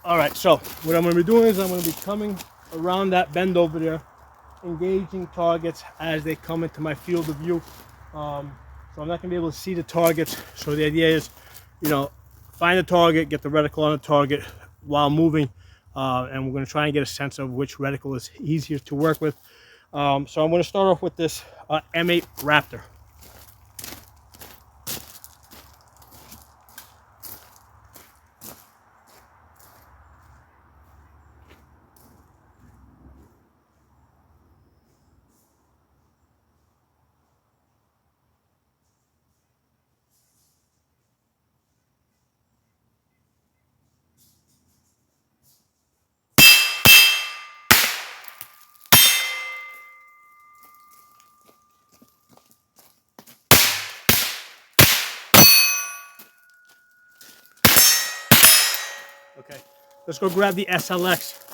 All right, so what I'm going to be doing is I'm going to be coming around that bend over there, engaging targets as they come into my field of view. So I'm not going to be able to see the targets. So the idea is, find the target, get the reticle on the target while moving, and we're going to try and get a sense of which reticle is easier to work with. So I'm going to start off with this M8 Raptor. Okay, let's go grab the SLX.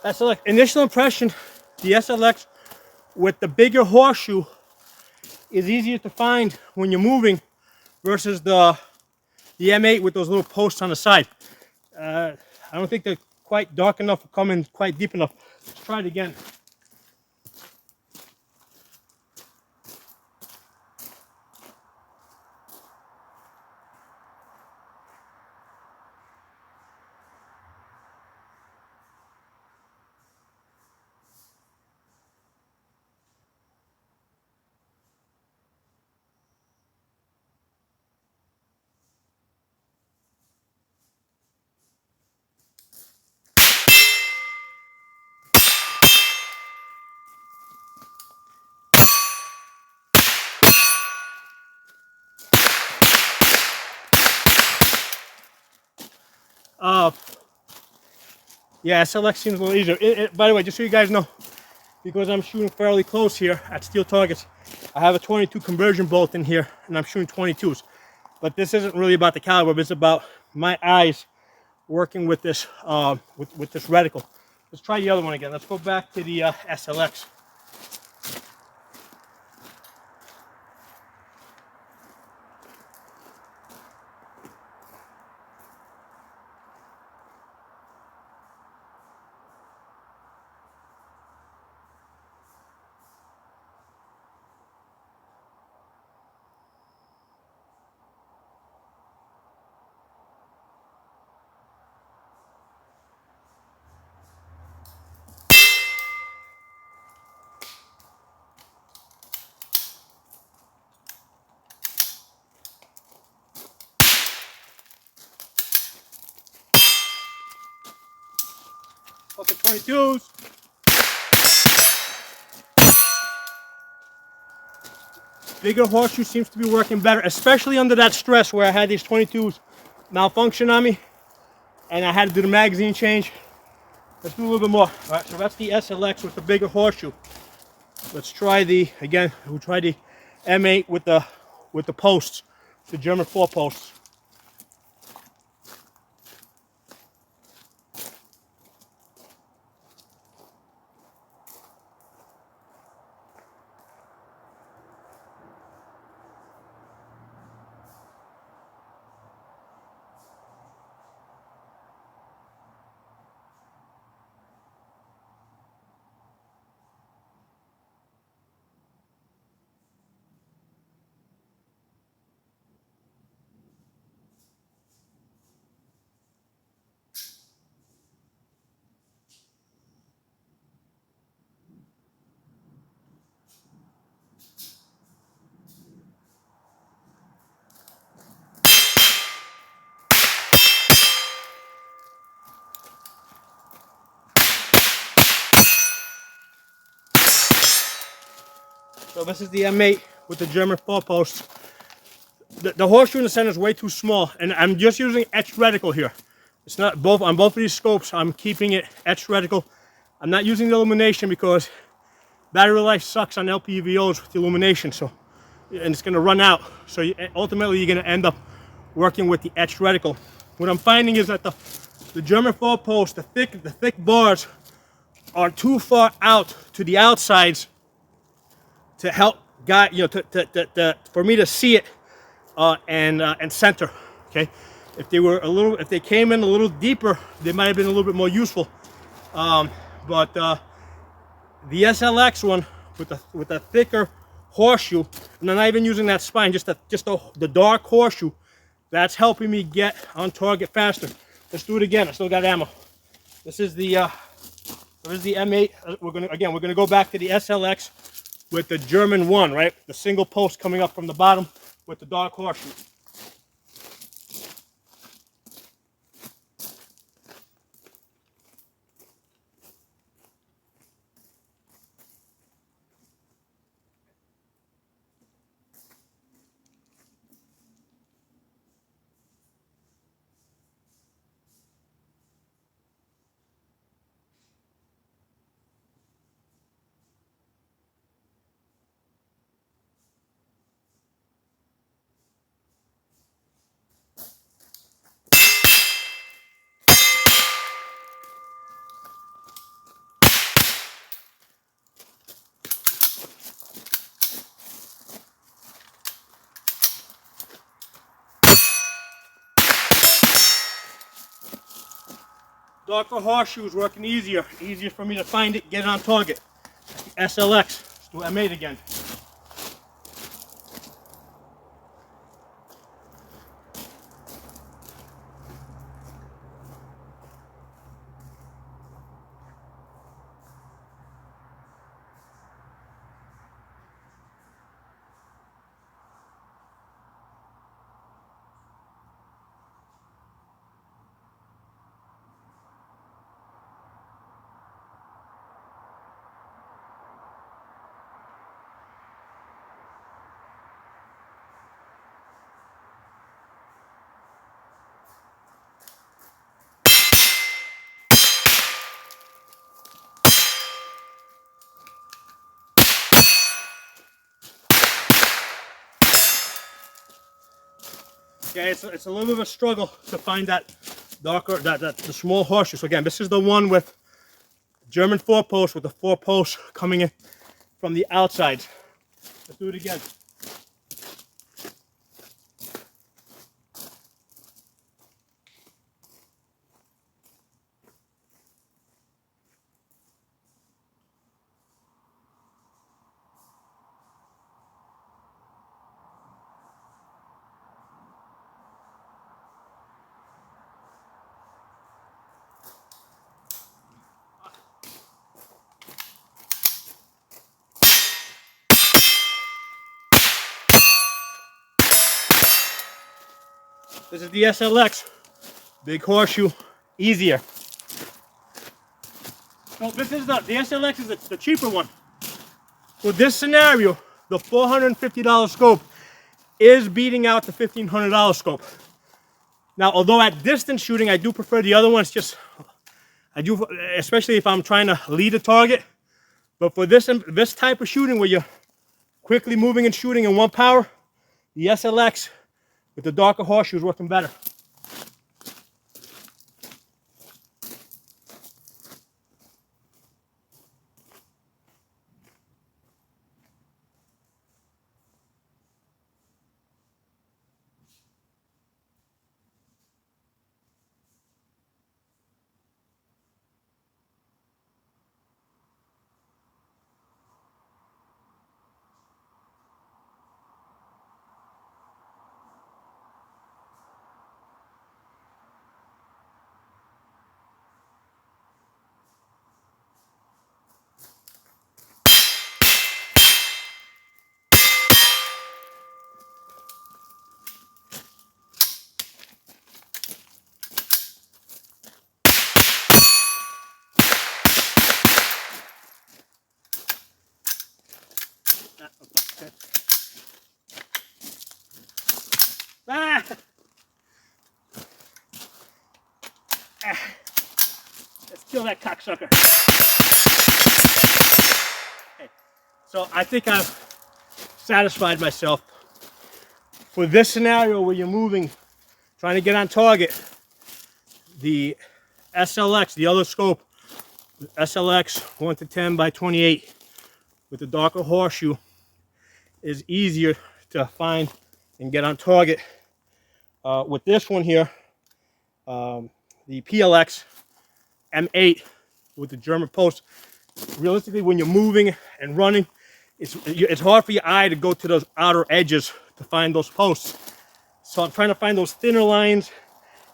SLX, initial impression, the SLX with the bigger horseshoe is easier to find when you're moving versus the M8 with those little posts on the side. I don't think they're quite dark enough or coming quite deep enough. Let's try it again. Yeah, SLX seems a little easier. By the way, just so you guys know, because I'm shooting fairly close here at steel targets, I have a 22 conversion bolt in here, and I'm shooting 22s. But this isn't really about the caliber, but it's about my eyes working with this with this reticle. Let's try the other one again. Let's go back to the SLX. Okay, 22s. Bigger horseshoe seems to be working better, especially under that stress where I had these 22s malfunction on me and I had to do the magazine change. Let's do a little bit more. All right, so that's the SLX with the bigger horseshoe. Let's try we'll try the M8 with the posts, the German 4 posts. So this is the M8 with the German 4-post. The horseshoe in the center is way too small, and I'm just using etched reticle here. It's not both on both of these scopes. I'm keeping it etched reticle. I'm not using the illumination because battery life sucks on LPVOs with the illumination. So, and it's going to run out. So ultimately, you're going to end up working with the etched reticle. What I'm finding is that the German 4-post, the thick bars, are too far out to the outsides to help guide, you know, for me to see it and center. Okay, if they came in a little deeper, they might have been a little bit more useful. But the SLX one with the thicker horseshoe, and I'm not even using that spine, just the dark horseshoe, that's helping me get on target faster. Let's do it again. I still got ammo. This is the M8. We're gonna go back to the SLX with the German 1, right? The single post coming up from the bottom with the dark horseshoe. Darker horseshoes working easier for me to find it, get it on target. SLX, let's do M8 again. Yeah, it's a little bit of a struggle to find that darker, the small horseshoe. So again, this is the one with German 4-post with the 4-post coming in from the outside. Let's do it again. This is the SLX, big horseshoe, easier. So this is the SLX is the cheaper one. For this scenario, the $450 scope is beating out the $1,500 scope. Now, although at distance shooting, I do prefer the other one. It's just, especially if I'm trying to lead a target. But for this type of shooting where you're quickly moving and shooting in one power, the SLX with the darker horseshoe is working better. kill that cocksucker. Okay. So I think I've satisfied myself. For this scenario where you're moving, trying to get on target, the SLX, the other scope, the SLX 1-10 by 28 with the darker horseshoe is easier to find and get on target. With this one here, the PLX M8 with the German post, realistically when you're moving and running, it's hard for your eye to go to those outer edges to find those posts. So I'm trying to find those thinner lines.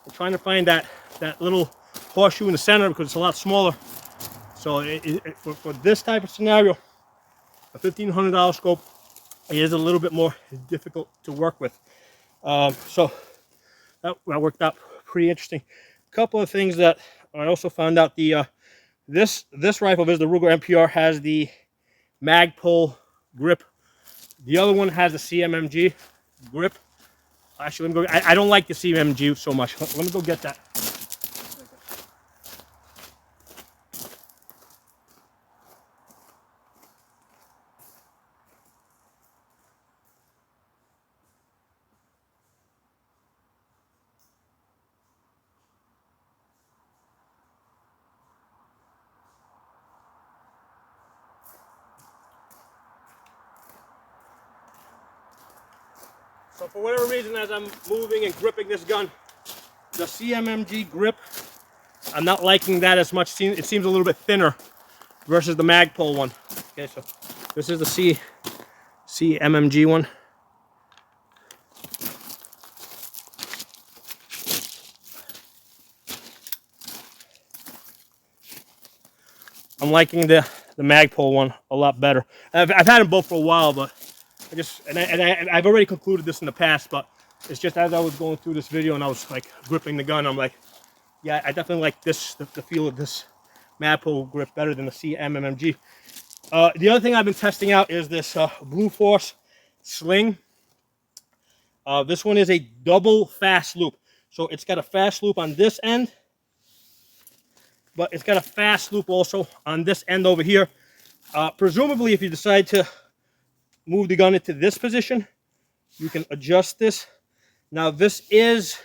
I'm trying to find that little horseshoe in the center because it's a lot smaller. So for this type of scenario, a $1,500 scope, it is a little bit more difficult to work with. So that worked out pretty interesting. A couple of things that I also found out, this rifle, the Ruger MPR, has the Magpul grip. The other one has the CMMG grip. Actually, let me go. I don't like the CMMG so much. Let me go get that. So for whatever reason, as I'm moving and gripping this gun, the CMMG grip, I'm not liking that as much. It seems a little bit thinner versus the Magpul one. Okay, so this is the CMMG one. I'm liking the Magpul one a lot better. I've had them both for a while, but I've already concluded this in the past, but it's just as I was going through this video and I was like gripping the gun, I'm like, yeah, I definitely like this, the feel of this Magpul grip better than the CMMG. The other thing I've been testing out is this Blue Force sling. This one is a double fast loop. So it's got a fast loop on this end, but it's got a fast loop also on this end over here. Presumably, if you decide to move the gun into this position, you can adjust this. Now, this is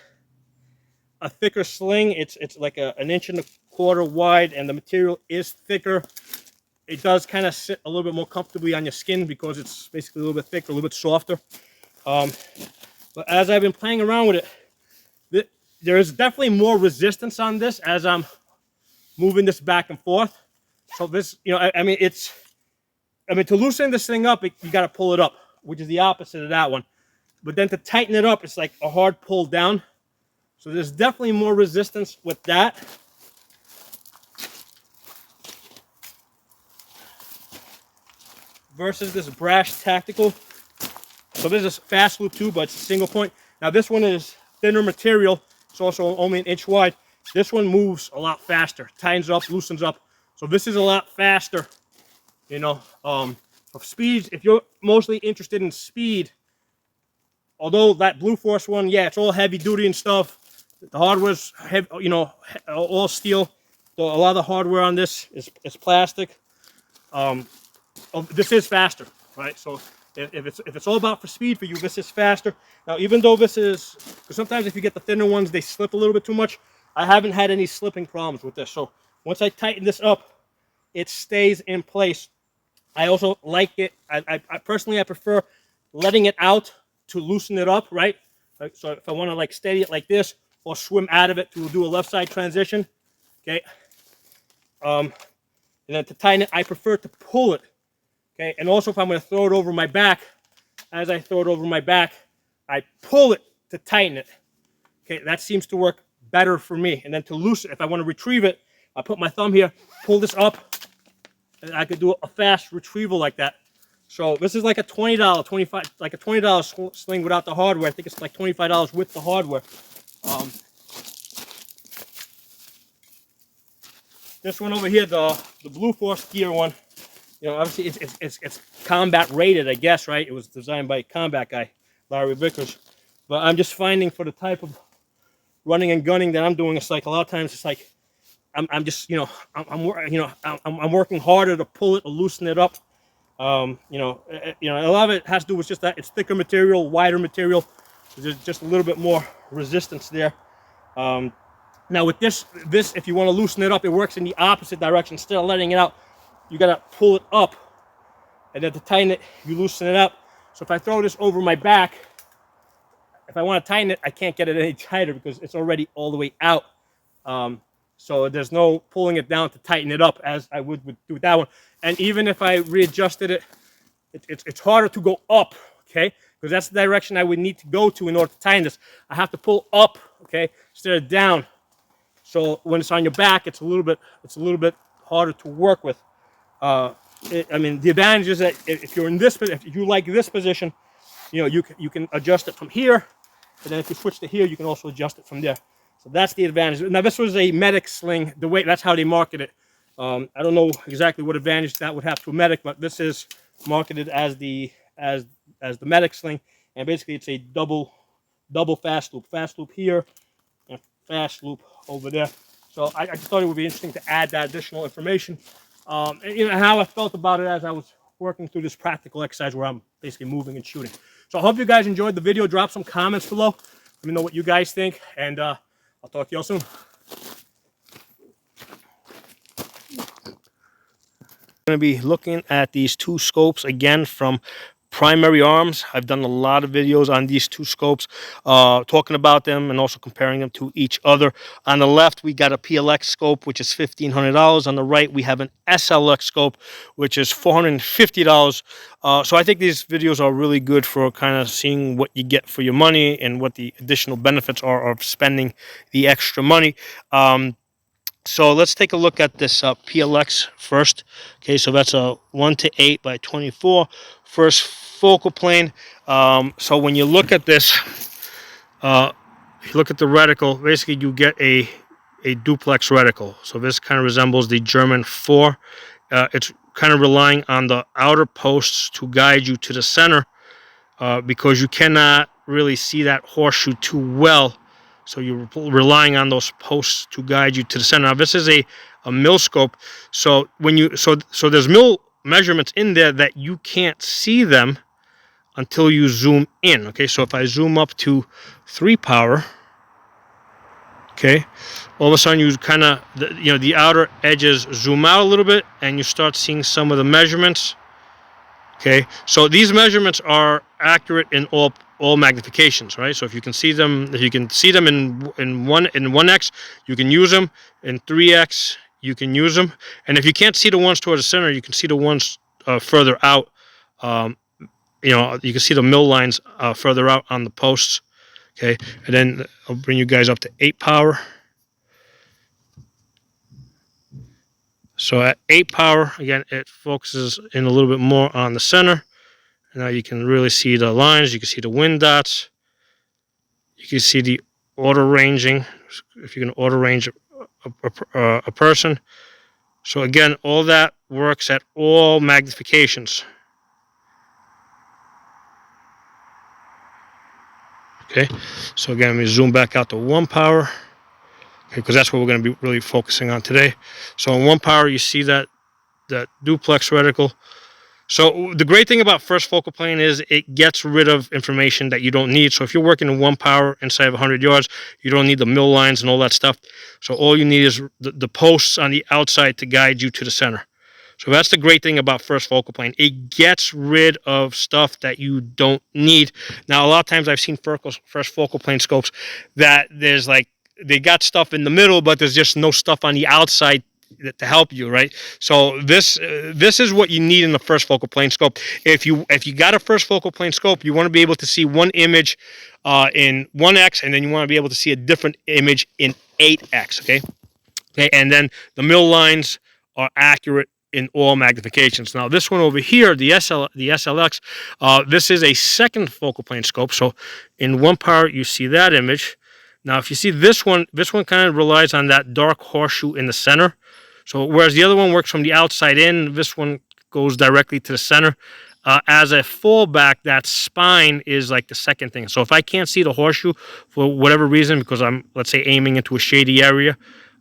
a thicker sling. It's like an 1.25 inches wide, and the material is thicker. It does kind of sit a little bit more comfortably on your skin because it's basically a little bit thicker, a little bit softer. But as I've been playing around with it, there is definitely more resistance on this as I'm moving this back and forth. So this, I mean, to loosen this thing up, you got to pull it up, which is the opposite of that one. But then to tighten it up, it's like a hard pull down. So there's definitely more resistance with that. Versus this Brash Tactical. So this is fast loop too, but it's a single point. Now this one is thinner material. It's also only 1 inch wide. This one moves a lot faster, tightens up, loosens up. So this is a lot faster. Of speeds, if you're mostly interested in speed, although that Blue Force one, yeah, it's all heavy duty and stuff. The hardware's heavy, all steel. So a lot of the hardware on this is plastic. This is faster, right? So if it's all about for speed for you, this is faster. Now, even though this is, because sometimes if you get the thinner ones, they slip a little bit too much. I haven't had any slipping problems with this. So once I tighten this up, it stays in place. I also like it. I personally, I prefer letting it out to loosen it up, right? So if I want to like steady it like this or swim out of it to do a left side transition, okay? And then to tighten it, I prefer to pull it, okay? And also if I'm going to throw it over my back, as I throw it over my back, I pull it to tighten it, okay? That seems to work better for me. And then to loosen, if I want to retrieve it, I put my thumb here, pull this up, and I could do a fast retrieval like that. So this is like a $20 sling without the hardware. I think it's like $25 with the hardware. This one over here, the Blue Force gear one, obviously it's combat rated, I guess, right? It was designed by a combat guy, Larry Vickers. But I'm just finding for the type of running and gunning that I'm doing, it's like a lot of times it's like I'm just, you know, I'm working harder to pull it or loosen it up. A lot of it has to do with just that it's thicker material, wider material. There's just a little bit more resistance there. Now with this, if you want to loosen it up, it works in the opposite direction. Instead of letting it out, you gotta pull it up, and then to tighten it, you loosen it up. So if I throw this over my back, if I want to tighten it, I can't get it any tighter because it's already all the way out. So there's no pulling it down to tighten it up as I would do with that one. And even if I readjusted it, it's harder to go up, okay? Because that's the direction I would need to go to in order to tighten this. I have to pull up, okay, instead of down. So when it's on your back, it's a little bit harder to work with. I mean, the advantage is that if you're in this, if you like this position, you know, you can adjust it from here, and then if you switch to here, you can also adjust it from there. So that's the advantage. Now this was a medic sling. That's how they market it. I don't know exactly what advantage that would have to a medic, but this is marketed as the medic sling, and basically it's a double fast loop here and fast loop over there. So I just thought it would be interesting to add that additional information. And you know how I felt about it as I was working through this practical exercise where I'm basically moving and shooting. So I hope you guys enjoyed the video. Drop some comments below. Let me know what you guys think, and I'll talk to y'all soon. I'm going to be looking at these two scopes again from Primary Arms. I've done a lot of videos on these two scopes, talking about them and also comparing them to each other. On the left, we got a PLX scope, which is $1,500. On the right, we have an SLX scope, which is $450. So I think these videos are really good for kind of seeing what you get for your money and what the additional benefits are of spending the extra money. So let's take a look at this PLX first. Okay, so that's a 1:8 by 24 first focal plane. So when you look at this, if you look at the reticle, basically you get a duplex reticle. So this kind of resembles the German 4. It's kind of relying on the outer posts to guide you to the center, because you cannot really see that horseshoe too well. So you're relying on those posts to guide you to the center. Now this is a mill scope, so when you so there's mill measurements in there that you can't see them until you zoom in. Okay, so if I zoom up to 3 power, okay, all of a sudden you kind of the outer edges zoom out a little bit, and you start seeing some of the measurements. Okay, so these measurements are accurate in all magnifications, right? So if you can see them, in 1x, you can use them. In 3x, you can use them. And if you can't see the ones towards the center, you can see the ones further out. You can see the mill lines further out on the posts. Okay, and then I'll bring you guys up to 8 power. So at 8 power, again, it focuses in a little bit more on the center. Now you can really see the lines. You can see the wind dots. You can see the auto ranging, if you can auto range a person. So again, all that works at all magnifications. Okay, so again, let me zoom back out to 1 power. Okay, because that's what we're going to be really focusing on today. So in 1 power, you see that duplex reticle. So the great thing about first focal plane is it gets rid of information that you don't need. So if you're working in 1 power inside of 100 yards, you don't need the mill lines and all that stuff. So all you need is the posts on the outside to guide you to the center. So that's the great thing about first focal plane. It gets rid of stuff that you don't need. Now, a lot of times I've seen first focal plane scopes that there's like, they got stuff in the middle, but there's just no stuff on the outside to help you, right? So this is what you need in the first focal plane scope. If you got a first focal plane scope, you want to be able to see one image in 1x, and then you want to be able to see a different image in 8x. Okay, and then the mill lines are accurate in all magnifications. Now this one over here, the SLX, this is a second focal plane scope. So in 1 power, you see that image. Now if you see this one kind of relies on that dark horseshoe in the center. So whereas the other one works from the outside in, this one goes directly to the center. As a fallback, that spine is like the second thing. So if I can't see the horseshoe for whatever reason, because I'm, let's say, aiming into a shady area,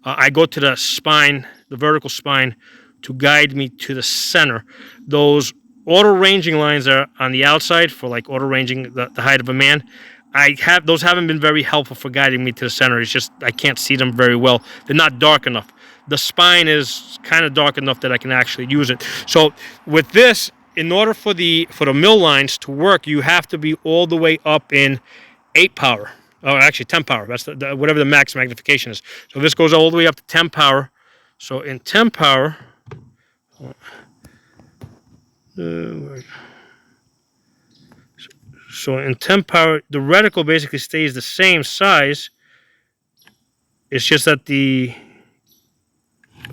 I go to the spine, the vertical spine, to guide me to the center. Those auto ranging lines are on the outside for like auto ranging the height of a man. Those haven't been very helpful for guiding me to the center. It's just I can't see them very well. They're not dark enough. The spine is kind of dark enough that I can actually use it. So with this, in order for the mill lines to work, you have to be all the way up in 8 power. Oh, actually 10 power. That's whatever the max magnification is. So this goes all the way up to 10 power. So in 10 power, so in 10 power, the reticle basically stays the same size. It's just that if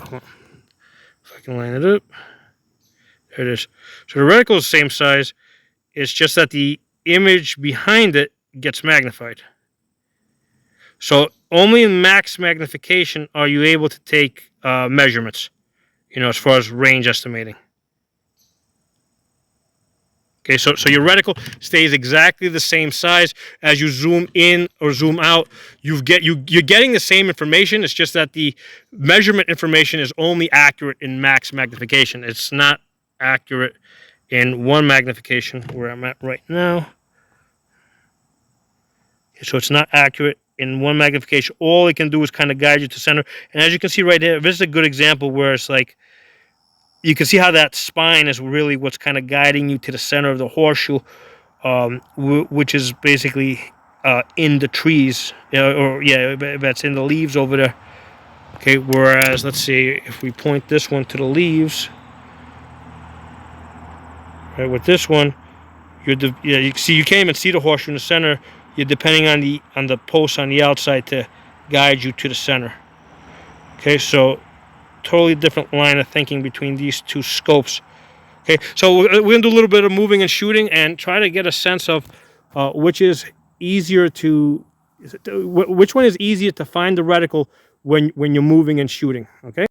I can line it up, there it is. So the reticle is the same size. It's just that the image behind it gets magnified. So only in max magnification are you able to take measurements, as far as range estimating. Okay, so your reticle stays exactly the same size as you zoom in or zoom out. You're getting the same information. It's just that the measurement information is only accurate in max magnification. It's not accurate in 1 magnification, where I'm at right now. So it's not accurate in 1 magnification. All it can do is kind of guide you to center. And as you can see right here, this is a good example where it's like, you can see how that spine is really what's kind of guiding you to the center of the horseshoe, which is basically in the trees, that's in the leaves over there. Okay, whereas, let's see, if we point this one to the leaves, right, with this one, you can't even see the horseshoe in the center. You're depending on the posts on the outside to guide you to the center. Okay, so totally different line of thinking between these two scopes. Okay, so we're going to do a little bit of moving and shooting and try to get a sense of which one is easier to find the reticle when you're moving and shooting. Okay.